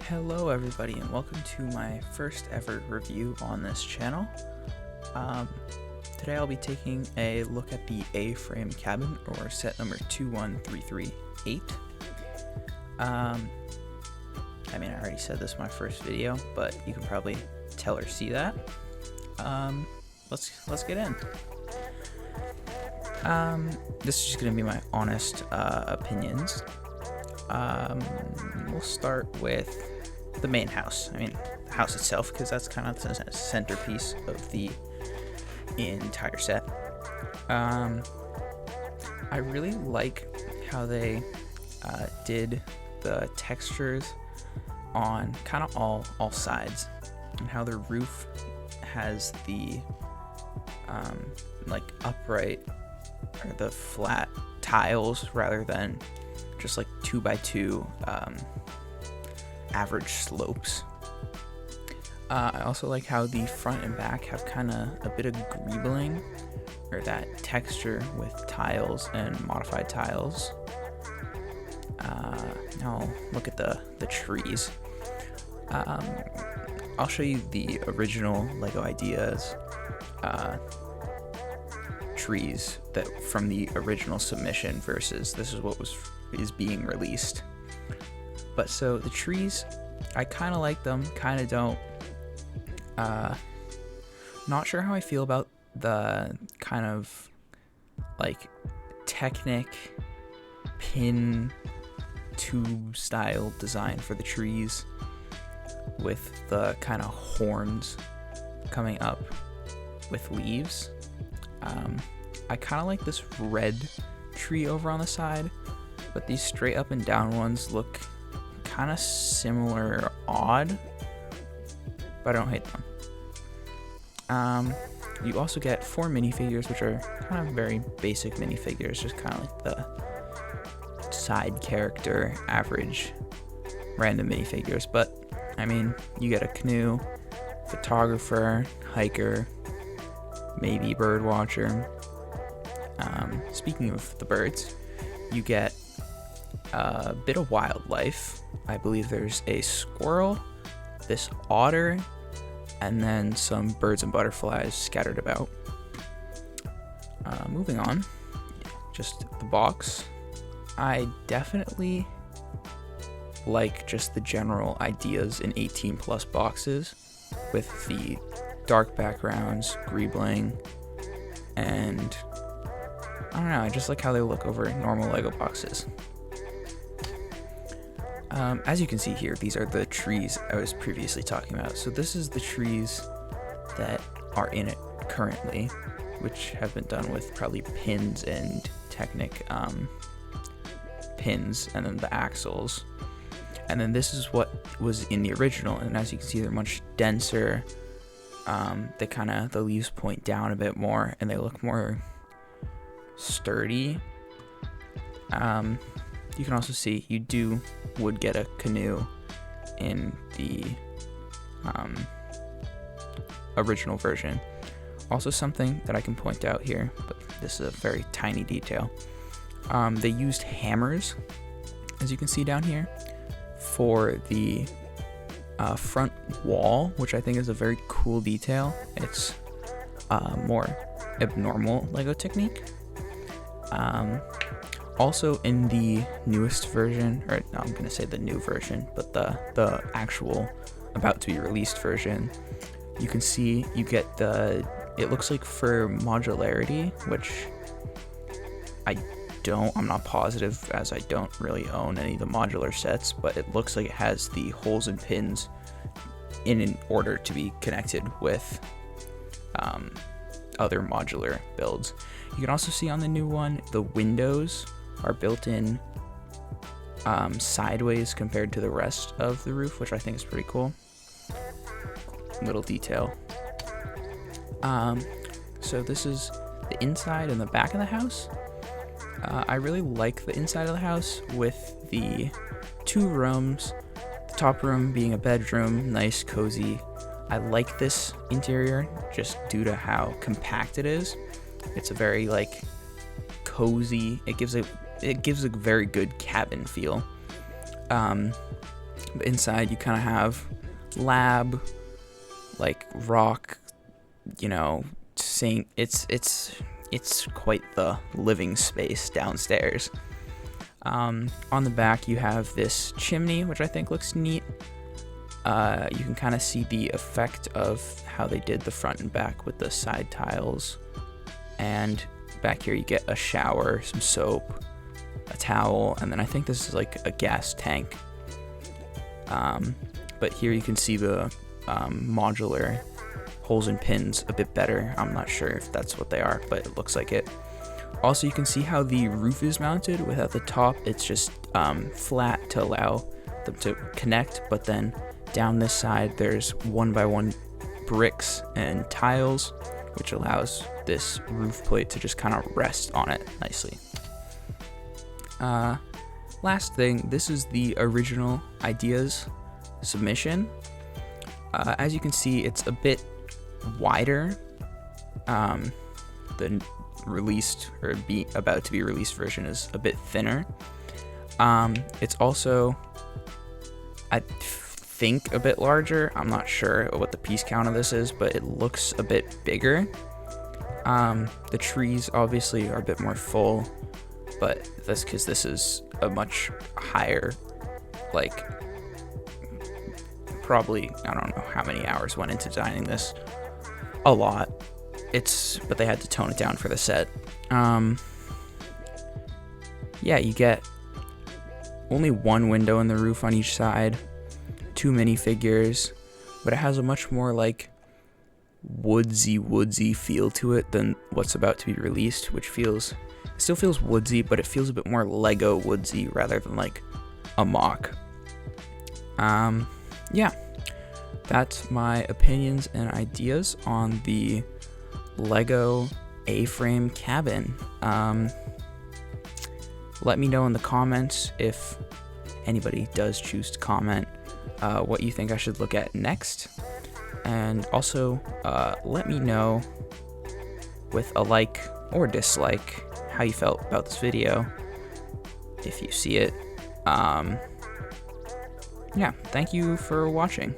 Hello everybody and welcome to my first ever review on this channel. Today I'll be taking a look at the A-frame cabin, or set number 21338. I already said this in my first video, but you can probably tell or see that. Let's get in. This is just gonna be my honest opinions. We'll start with the main house. The house itself, because that's kind of the centerpiece of the entire set. I really like how they did the textures on kind of all sides, and how the roof has the like upright or the flat tiles rather than just like 2x2 average slopes. I also like how the front and back have kind of a bit of greebling, or that texture with tiles and modified tiles. Now look at the trees. I'll show you the original Lego Ideas trees that from the original submission versus this is what is being released. But so the trees, I kind of like them, kind of don't. Not sure how I feel about the kind of like Technic pin tube style design for the trees, with the kind of horns coming up with leaves. I kind of like this red tree over on the side, but these straight up and down ones look kind of similar or odd, but I don't hate them. You also get 4 minifigures, which are kind of very basic minifigures, just kind of like the side character, average, random minifigures. But you get a canoe, photographer, hiker, maybe bird watcher. Speaking of the birds, you get a bit of wildlife. I believe there's a squirrel, this otter, and then some birds and butterflies scattered about. Moving on, just the box. I definitely like just the general ideas in 18+ boxes with the dark backgrounds, greebling, and I don't know, I just like how they look over normal Lego boxes. As you can see here, these are the trees I was previously talking about. So this is the trees that are in it currently, which have been done with probably pins and Technic pins, and then the axles. And then this is what was in the original, and as you can see, they're much denser. The leaves point down a bit more, and they look more sturdy. You can also see you would get a canoe in the original version. Also, something that I can point out here, but this is a very tiny detail. They used hammers, as you can see down here, for the front wall, which I think is a very cool detail. It's more abnormal Lego technique. Also, in the newest version, or no, I'm gonna say the new version, but the actual about to be released version, you can see you get it looks like for modularity, which I'm not positive, as I don't really own any of the modular sets, but it looks like it has the holes and pins in order to be connected with other modular builds. You can also see on the new one, the windows are built in sideways compared to the rest of the roof, which I think is pretty cool. Little detail. So this is the inside and the back of the house. I really like the inside of the house with the 2 rooms, the top room being a bedroom, nice, cozy. I like this interior just due to how compact it is. It's a very cozy, it gives a very good cabin feel. But inside you kind of have lab, like rock, sink. It's quite the living space downstairs. On the back you have this chimney, which I think looks neat. You can kind of see the effect of how they did the front and back with the side tiles. And back here you get a shower, some soap, a towel, and then I think this is like a gas tank. But here you can see the modular holes and pins a bit better. I'm not sure if that's what they are, but it looks like it. Also, you can see how the roof is mounted. Without the top, it's just flat to allow them to connect, but then down this side there's 1x1 bricks and tiles, which allows this roof plate to just kind of rest on it nicely. Last thing, this is the original ideas submission. As you can see, it's a bit wider. The released or about to be released version is a bit thinner. It's also, I think, a bit larger. I'm not sure what the piece count of this is, but it looks a bit bigger. The trees obviously are a bit more full, but that's because this is a much higher, like, probably, I don't know how many hours went into designing this. A lot. But they had to tone it down for the set. Yeah, you get only one window in the roof on each side, 2 minifigures, but it has a much more like woodsy feel to it than what's about to be released, which still feels woodsy, but it feels a bit more Lego woodsy rather than like a mock. Yeah, that's my opinions and ideas on the Lego A-frame cabin. Let me know in the comments, if anybody does choose to comment, what you think I should look at next. And also, let me know with a like or dislike how you felt about this video, if you see it. Yeah, thank you for watching.